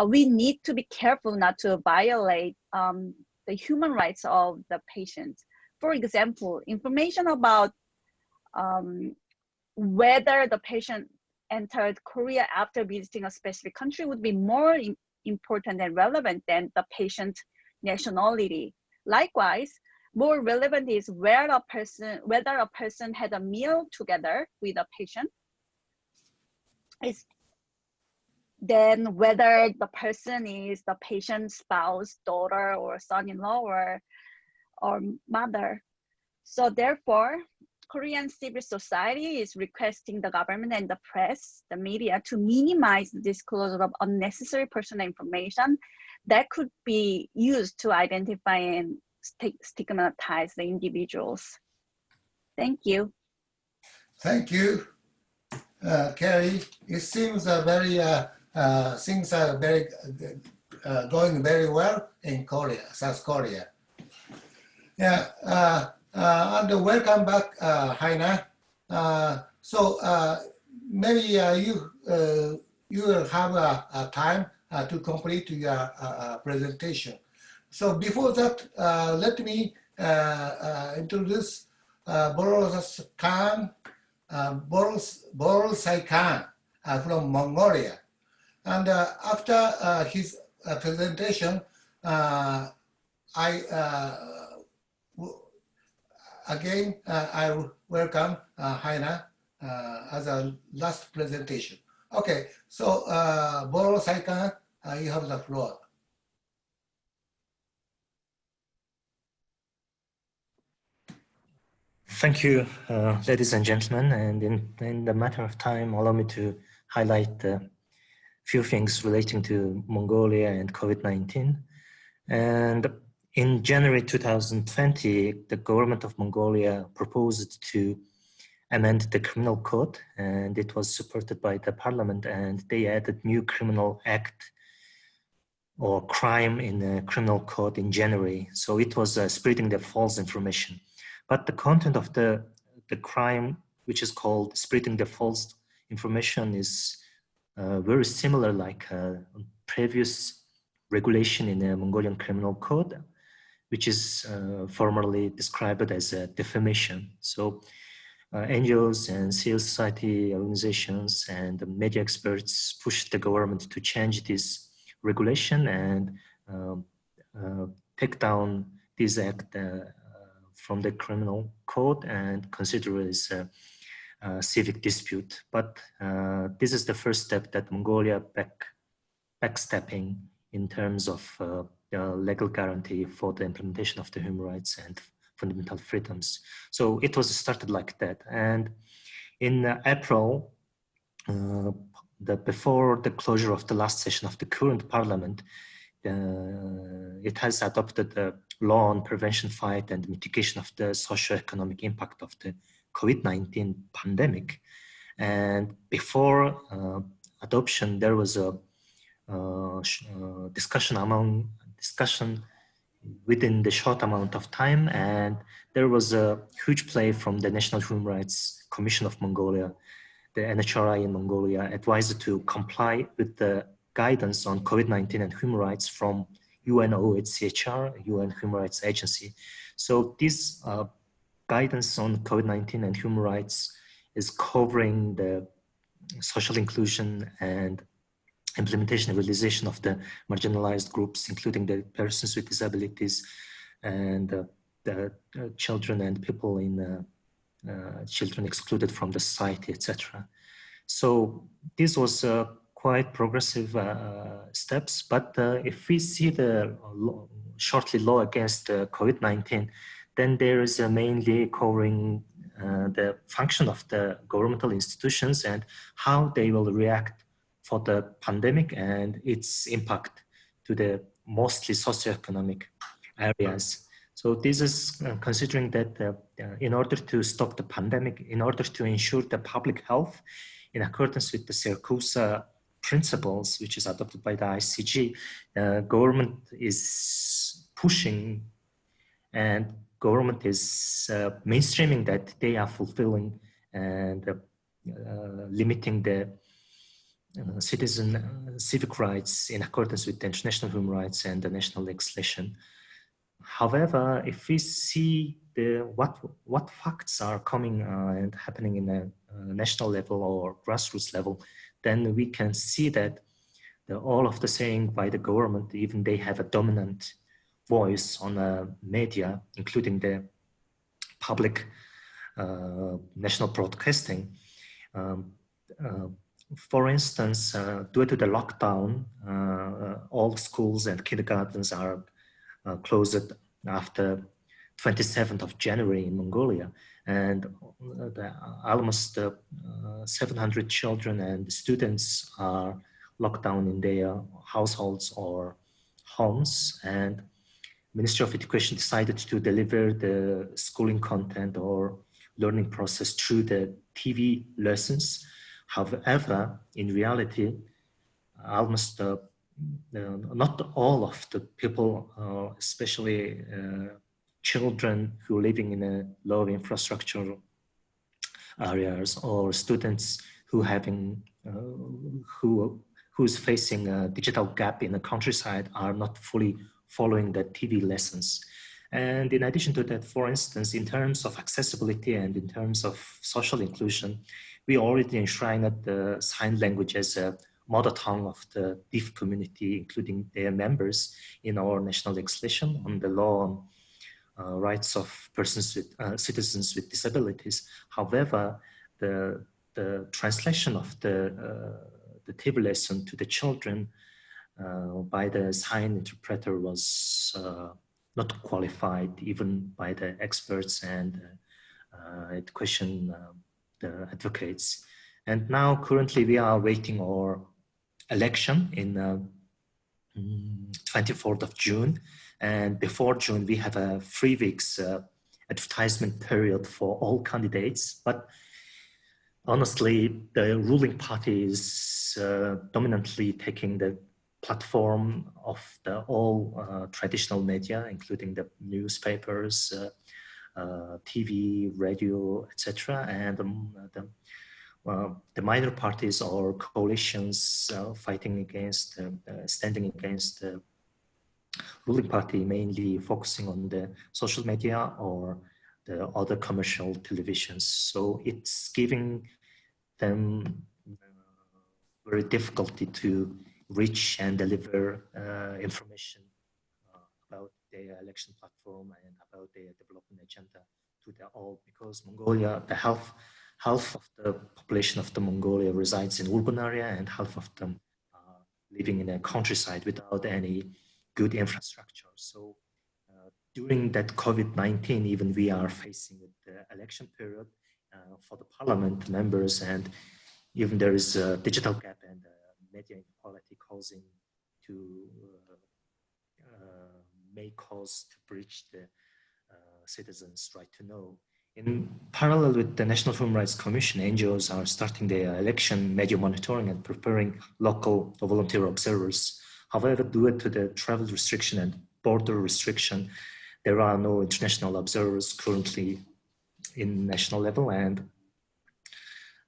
we need to be careful not to violate the human rights of the patient. For example, information about whether the patient entered Korea after visiting a specific country would be more important and relevant than the patient's nationality. Likewise, more relevant is whether a person had a meal together with a patient, then whether the person is the patient's spouse, daughter, or son-in-law, or mother. So therefore, Korean civil society is requesting the government and the press, the media, to minimize the disclosure of unnecessary personal information that could be used to identify and stigmatize the individuals. Thank you. Thank you, Carrie. It seems things are going very well in Korea, South Korea. Yeah. And welcome back, Haina. So maybe you will have a time to complete your presentation. So before that, let me introduce Boros Khan, Boros Khan from Mongolia. And after his presentation, I welcome Haina as a last presentation. Okay, so Boros Khan, you have the floor. Thank you, ladies and gentlemen. And in the matter of time, allow me to highlight a few things relating to Mongolia and COVID-19. And in January 2020, the government of Mongolia proposed to amend the criminal code, and it was supported by the parliament, and they added new criminal act or crime in the criminal code in January. So it was spreading the false information. But the content of the crime, which is called spreading the false information, is very similar like previous regulation in the Mongolian criminal code, which is formerly described as defamation. So NGOs and civil society organizations and media experts pushed the government to change this regulation and take down this act from the criminal code and consider it as a civic dispute. But this is the first step that Mongolia backstepping in terms of legal guarantee for the implementation of the human rights and fundamental freedoms. So it was started like that. And in April, before the closure of the last session of the current parliament, it has adopted a law on prevention, fight, and mitigation of the socio-economic impact of the COVID-19 pandemic. And before adoption, there was a discussion within the short amount of time, and there was a huge play from the National Human Rights Commission of Mongolia. The NHRI in Mongolia advised to comply with the guidance on COVID-19 and human rights from UNOHCHR, UN Human Rights Agency. So this guidance on COVID-19 and human rights is covering the social inclusion and implementation and realization of the marginalized groups, including the persons with disabilities and the children and people in children excluded from the society, etc. So this was quite progressive steps, but if we see the shortly law against COVID-19, then there is mainly covering the function of the governmental institutions and how they will react for the pandemic and its impact to the mostly socioeconomic areas. So this is considering that in order to stop the pandemic, in order to ensure the public health, in accordance with the Siracusa principles, which is adopted by the ICG, government is pushing and government is mainstreaming that they are fulfilling and limiting the citizen civic rights in accordance with the international human rights and the national legislation. However, if we see what facts are coming and happening in a national level or grassroots level, then we can see that all of the saying by the government, even they have a dominant voice on media, including the public national broadcasting. For instance, due to the lockdown, all schools and kindergartens are closed after 27th of January in Mongolia, and almost 700 children and students are locked down in their households or homes, and Ministry of Education decided to deliver the schooling content or learning process through the TV lessons. However, in reality, almost not all of the people, especially children who are living in low infrastructure areas or students who's facing a digital gap in the countryside, are not fully following the TV lessons. And in addition to that, for instance, in terms of accessibility and in terms of social inclusion, we already enshrined the sign language as a mother tongue of the deaf community, including their members, in our national legislation on the law on rights of persons with citizens with disabilities. However, the translation of the table lesson to the children by the sign interpreter was not qualified even by the experts and it questioned the advocates. And now currently we are waiting our election in 24th of June. And before June, we have a 3 weeks advertisement period for all candidates. But honestly, the ruling party is dominantly taking the platform of the all traditional media, including the newspapers, TV, radio, etc. And the minor parties or coalitions fighting against, standing against the ruling party, mainly focusing on the social media or the other commercial televisions. So it's giving them very difficulty to reach and deliver information about their election platform and about their development agenda to the all, because Mongolia, the half of the population of the Mongolia resides in urban area and half of them are living in a countryside without any good infrastructure. So during that COVID-19, even we are facing with the election period for the parliament members, and even there is a digital gap and media inequality causing to may cause to breach the citizens' right to know. In parallel with the National Human Rights Commission, NGOs are starting their election media monitoring and preparing local or volunteer observers. However, due to the travel restriction and border restriction, there are no international observers currently in national level, and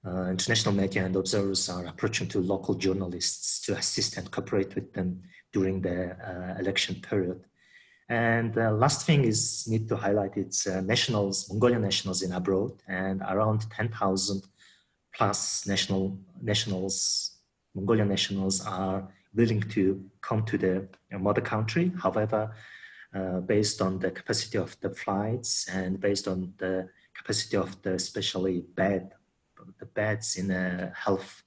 international media and observers are approaching to local journalists to assist and cooperate with them during the election period. And last thing is need to highlight, it's nationals, Mongolian nationals in abroad, and around 10,000 plus nationals, Mongolian nationals are willing to come to the mother country. However, based on the capacity of the flights and based on the capacity of the especially the beds in health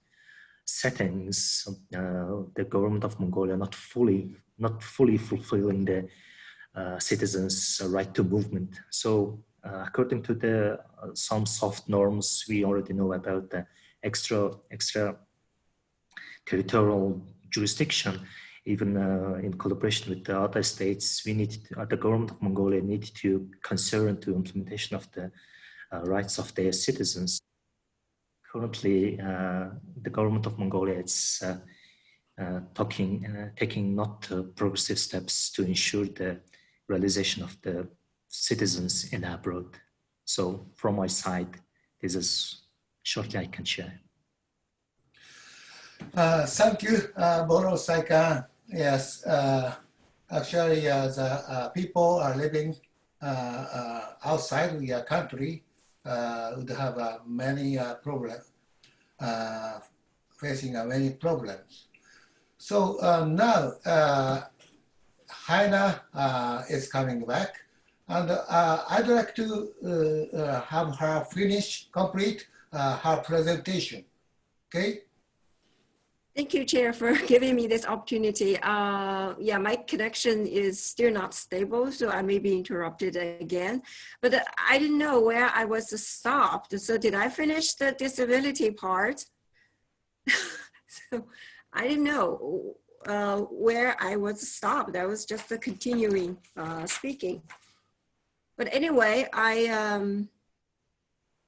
settings, the government of Mongolia not fully fulfilling the citizens' right to movement. So according to the some soft norms, we already know about the extra territorial jurisdiction. Even in collaboration with the other states, we need the government of Mongolia need to concern to implementation of the rights of their citizens. Currently, the government of Mongolia is taking not progressive steps to ensure the realization of the citizens in abroad. So from my side, this is shortly I can share. Thank you, Boro Saikan. Yes, actually, the people are living outside the country would have many problems, facing many problems. So now, Haina is coming back, and I'd like to have her complete her presentation. Okay. Thank you, Chair, for giving me this opportunity. Yeah, my connection is still not stable, so I may be interrupted again. But I didn't know where I was stopped. So did I finish the disability part? So I didn't know where I was stopped. I was just continuing speaking. But anyway,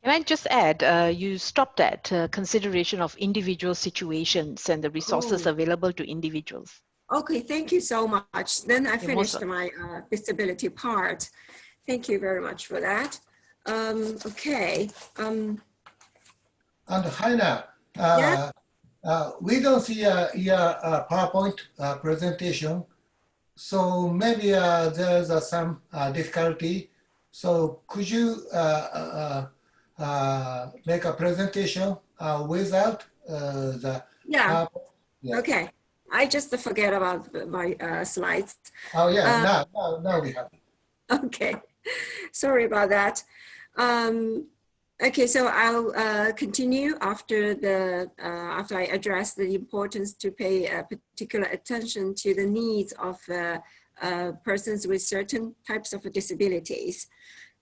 Can I just add, you stopped at consideration of individual situations and the resources available to individuals. Okay, thank you so much. Then I finished my disability part. Thank you very much for that. Okay. And Haina, yeah? We don't see your PowerPoint presentation. So maybe there's some difficulty. So could you make a presentation without the Yeah, yeah. okay. I just forget about my slides. Oh yeah, now we have it. Okay, sorry about that. Okay, so I'll continue after after I address the importance to pay particular attention to the needs of persons with certain types of disabilities.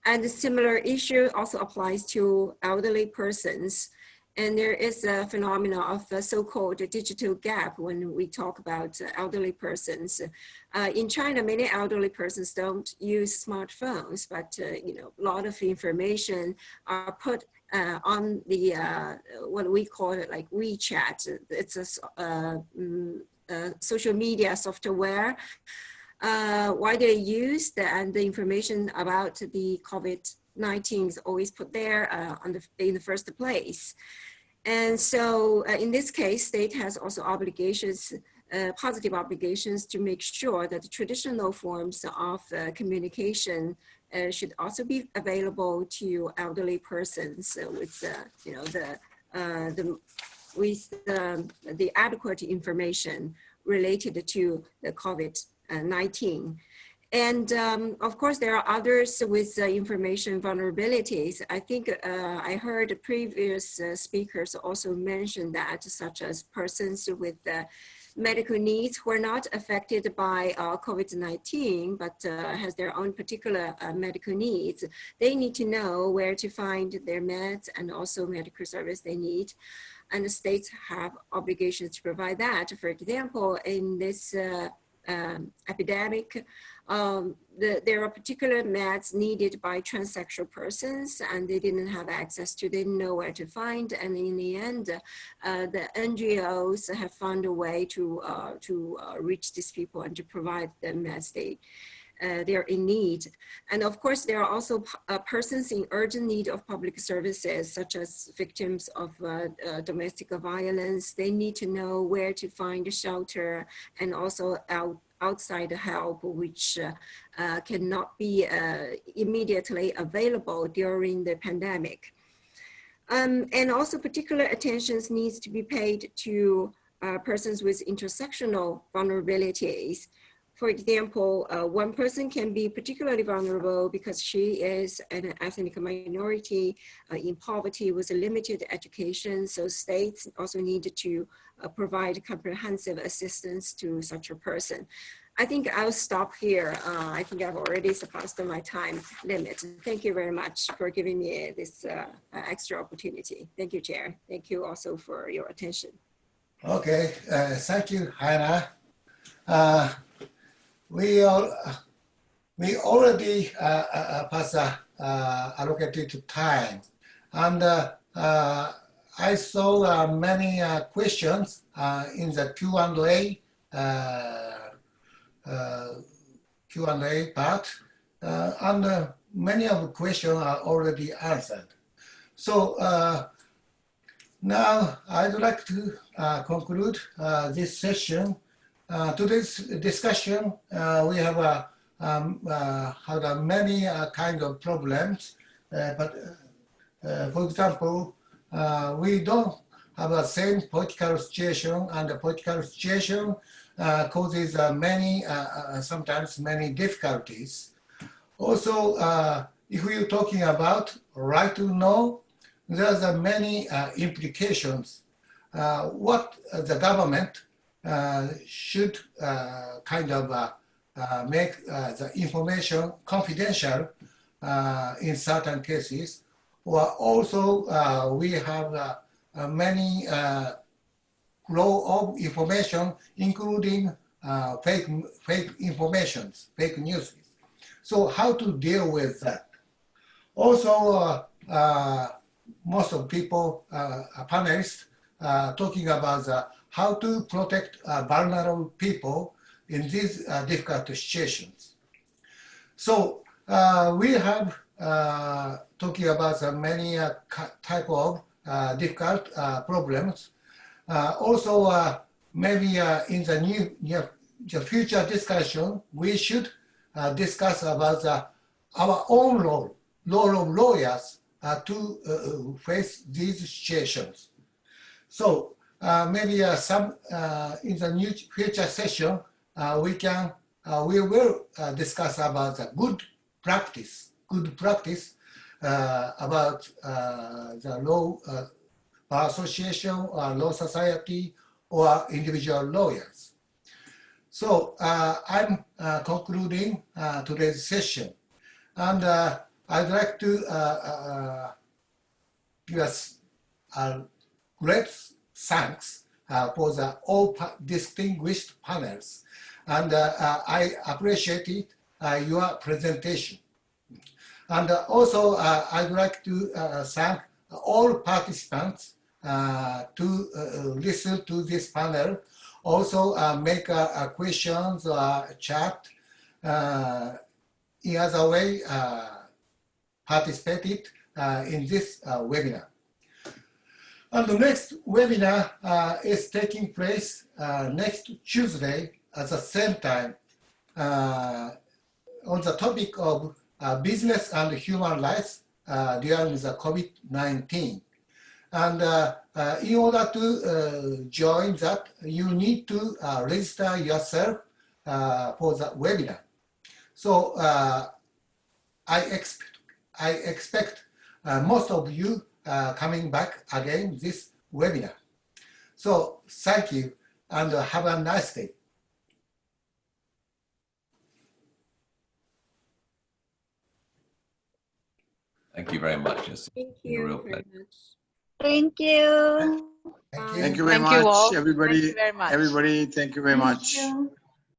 And a similar issue also applies to elderly persons. And there is a phenomenon of a so-called digital gap when we talk about elderly persons. In China, many elderly persons don't use smartphones, but you know, a lot of information are put on the what we call it like WeChat. It's a social media software widely used, and the information about the COVID-19 is always put there in the first place. And so in this case, state has also obligations, positive obligations to make sure that the traditional forms of communication should also be available to elderly persons with, you know, the adequate information related to the COVID-19. And of course, there are others with information vulnerabilities. I think I heard previous speakers also mention that, such as persons with medical needs who are not affected by COVID-19, but has their own particular medical needs. They need to know where to find their meds and also medical service they need. And the states have obligations to provide that. For example, in this epidemic, there are particular meds needed by transsexual persons, and they didn't have access to, they didn't know where to find. And in the end, the NGOs have found a way to reach these people and to provide the meds they're in need. And of course, there are also persons in urgent need of public services, such as victims of domestic violence. They need to know where to find shelter and also outside help, which cannot be immediately available during the pandemic. And also particular attention needs to be paid to persons with intersectional vulnerabilities. For example, one person can be particularly vulnerable because she is an ethnic minority in poverty with a limited education. So states also need to provide comprehensive assistance to such a person. I think I'll stop here. I think I've already surpassed my time limit. Thank you very much for giving me this extra opportunity. Thank you, Chair. Thank you also for your attention. Okay, thank you, Hannah. We already passed allocated time, and I saw many questions in the Q&A part, and many of the questions are already answered. So now I'd like to conclude this session. Today's discussion, we have had many kinds of problems, but for example, we don't have the same political situation, and the political situation causes sometimes many difficulties. Also, if we're talking about right to know, there's many implications. What the government should kind of make the information confidential in certain cases, or also we have many flow of information, including fake informations, fake news. So how to deal with that? Also, most of people, panelists, talking about how to protect vulnerable people in these difficult situations. So we have talking about many type of difficult problems. Also, maybe in the the future discussion, we should discuss about our own role of lawyers to face these situations. So maybe some in the new future session, we will discuss about the good practice about the law bar association or law society or individual lawyers. So I'm concluding today's session, and I'd like to give us great thanks for the all distinguished panels, and I appreciated your presentation. And also I'd like to thank all participants to listen to this panel. Also make questions or chat in other way participated in this webinar. And the next webinar is taking place next Tuesday at the same time on the topic of business and human rights during the COVID-19. And in order to join that, you need to register yourself for the webinar. So I expect most of you coming back again this webinar. So thank you and have a nice day. Thank you very much. It's Thank been a you real very pleasure. much. Thank you. Thank you. Thank you very Thank you all. much, everybody. Thank you very much. Everybody, thank you very much. You.